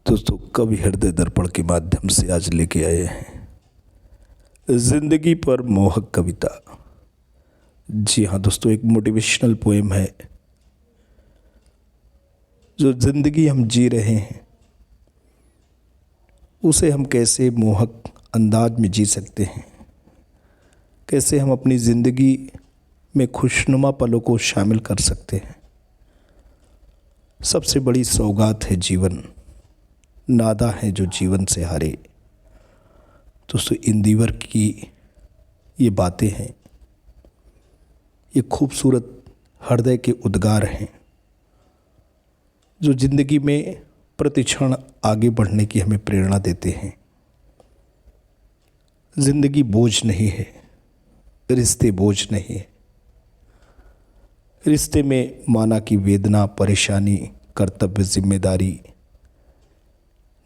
दोस्तों कवि हृदय दर्पण के माध्यम से आज लेके आए हैं जिंदगी पर मोहक कविता। जी हाँ दोस्तों, एक मोटिवेशनल पोएम है। जो जिंदगी हम जी रहे हैं उसे हम कैसे मोहक अंदाज में जी सकते हैं, कैसे हम अपनी ज़िंदगी में खुशनुमा पलों को शामिल कर सकते हैं। सबसे बड़ी सौगात है जीवन, नादा है जो जीवन से हारे। दोस्तों इंदिवर की ये बातें हैं, ये खूबसूरत हृदय के उद्गार हैं जो ज़िंदगी में प्रतिक्षण आगे बढ़ने की हमें प्रेरणा देते हैं। ज़िंदगी बोझ नहीं है, रिश्ते बोझ नहीं है। रिश्ते में माना की वेदना, परेशानी, कर्तव्य, जिम्मेदारी,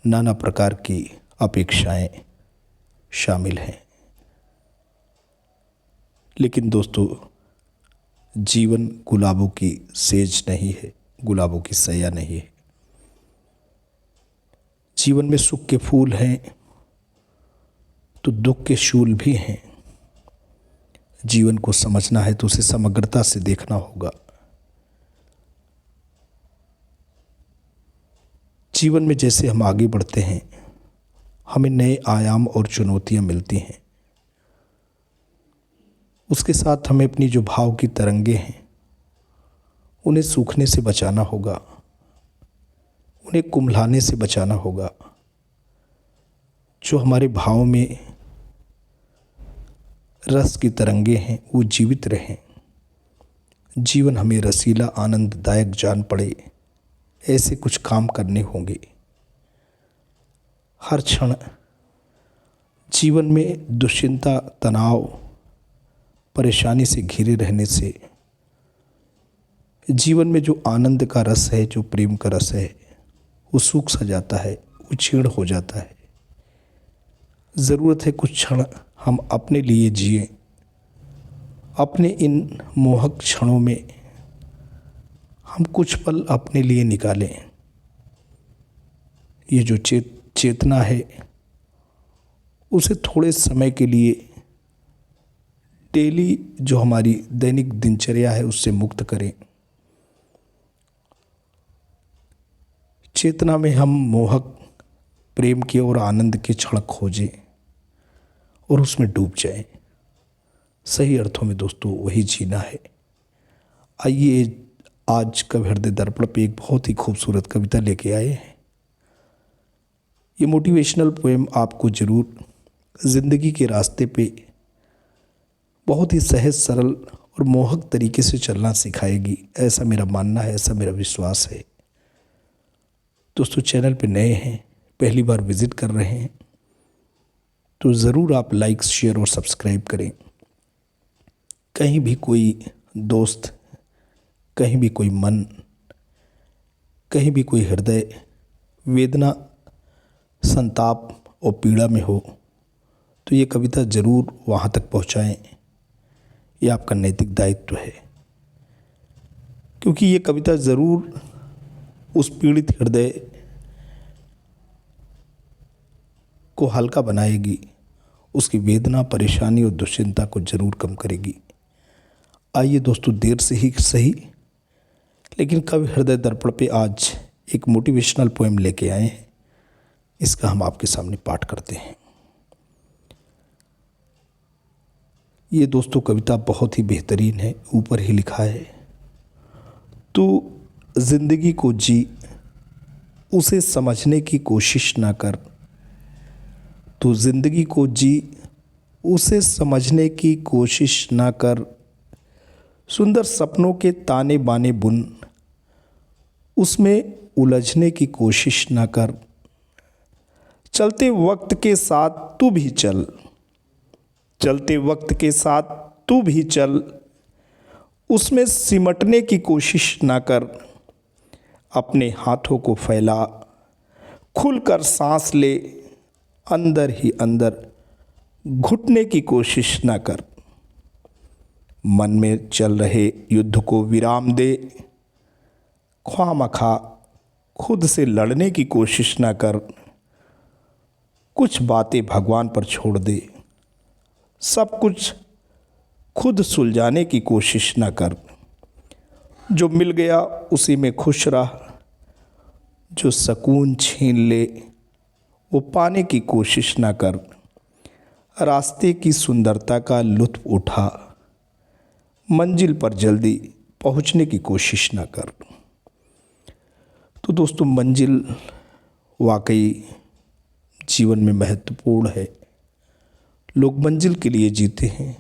नाना प्रकार की अपेक्षाएं शामिल हैं। लेकिन दोस्तों जीवन गुलाबों की सेज नहीं है, गुलाबों की सया नहीं है। जीवन में सुख के फूल हैं तो दुख के शूल भी हैं। जीवन को समझना है तो उसे समग्रता से देखना होगा। जीवन में जैसे हम आगे बढ़ते हैं हमें नए आयाम और चुनौतियां मिलती हैं। उसके साथ हमें अपनी जो भाव की तरंगे हैं उन्हें सूखने से बचाना होगा, उन्हें कुम्हलाने से बचाना होगा। जो हमारे भाव में रस की तरंगे हैं वो जीवित रहें। जीवन हमें रसीला, आनंददायक जान पड़े, ऐसे कुछ काम करने होंगे। हर क्षण जीवन में दुश्चिंता, तनाव, परेशानी से घिरे रहने से जीवन में जो आनंद का रस है, जो प्रेम का रस है, वो सूख सा जाता है, वो क्षीण हो जाता है। ज़रूरत है कुछ क्षण हम अपने लिए जिए। अपने इन मोहक क्षणों में हम कुछ पल अपने लिए निकालें। ये जो चेतना है उसे थोड़े समय के लिए डेली जो हमारी दैनिक दिनचर्या है उससे मुक्त करें। चेतना में हम मोहक प्रेम के और आनंद के क्षण खोजें और उसमें डूब जाएं। सही अर्थों में दोस्तों वही जीना है। आइए आज कवि हृदय दर्पण पे एक बहुत ही खूबसूरत कविता लेके आए हैं। ये मोटिवेशनल पोएम आपको ज़रूर ज़िंदगी के रास्ते पे बहुत ही सहज, सरल और मोहक तरीके से चलना सिखाएगी, ऐसा मेरा मानना है, ऐसा मेरा विश्वास है। दोस्तों चैनल पे नए हैं, पहली बार विज़िट कर रहे हैं तो ज़रूर आप लाइक, शेयर और सब्सक्राइब करें। कहीं भी कोई दोस्त, कहीं भी कोई मन, कहीं भी कोई हृदय वेदना, संताप और पीड़ा में हो तो ये कविता ज़रूर वहाँ तक पहुँचाएं। ये आपका नैतिक दायित्व है, क्योंकि ये कविता ज़रूर उस पीड़ित हृदय को हल्का बनाएगी, उसकी वेदना, परेशानी और दुश्चिंता को ज़रूर कम करेगी। आइए दोस्तों देर से ही सही लेकिन कवि हृदय दर्पण पे आज एक मोटिवेशनल पोएम लेके आए हैं। इसका हम आपके सामने पाठ करते हैं। ये दोस्तों कविता बहुत ही बेहतरीन है, ऊपर ही लिखा है। तू जिंदगी को जी, उसे समझने की कोशिश ना कर। तू जिंदगी को जी, उसे समझने की कोशिश ना कर। सुंदर सपनों के ताने बाने बुन, उसमें उलझने की कोशिश ना कर। चलते वक्त के साथ तू भी चल, चलते वक्त के साथ तू भी चल। उसमें सिमटने की कोशिश ना कर। अपने हाथों को फैला, खुलकर सांस ले। अंदर ही अंदर घुटने की कोशिश ना कर। मन में चल रहे युद्ध को विराम दे। ख्वामखा खुद से लड़ने की कोशिश ना कर, कुछ बातें भगवान पर छोड़ दे। सब कुछ खुद सुलझाने की कोशिश ना कर। जो मिल गया उसी में खुश रह। जो सुकून छीन ले वो पाने की कोशिश ना कर। रास्ते की सुंदरता का लुत्फ़ उठा। मंजिल पर जल्दी पहुंचने की कोशिश ना कर। तो दोस्तों, मंजिल वाकई जीवन में महत्वपूर्ण है। लोग मंजिल के लिए जीते हैं,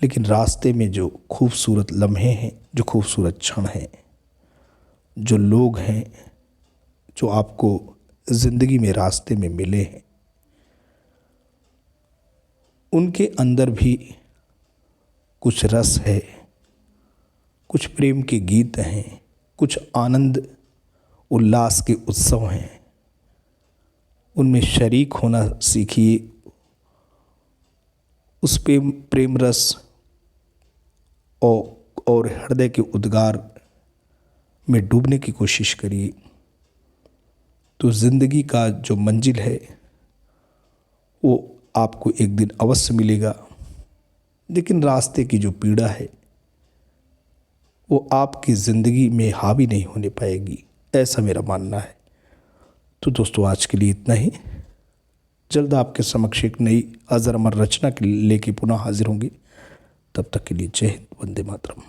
लेकिन रास्ते में जो खूबसूरत लम्हे हैं, जो खूबसूरत क्षण हैं, जो लोग हैं जो आपको ज़िंदगी में रास्ते में मिले हैं, उनके अंदर भी कुछ रस है, कुछ प्रेम के गीत हैं, कुछ आनंद उल्लास के उत्सव हैं। उनमें शरीक होना सीखिए। उस प्रेम रस और हृदय के उद्गार में डूबने की कोशिश करिए। तो ज़िंदगी का जो मंजिल है वो आपको एक दिन अवश्य मिलेगा, लेकिन रास्ते की जो पीड़ा है वो आपकी ज़िंदगी में हावी नहीं होने पाएगी, ऐसा मेरा मानना है। तो दोस्तों, आज के लिए इतना ही। जल्द आपके समक्ष एक नई अजर अमर रचना के लेके पुनः हाजिर होंगे। तब तक के लिए जय हिंद, वंदे मातरम।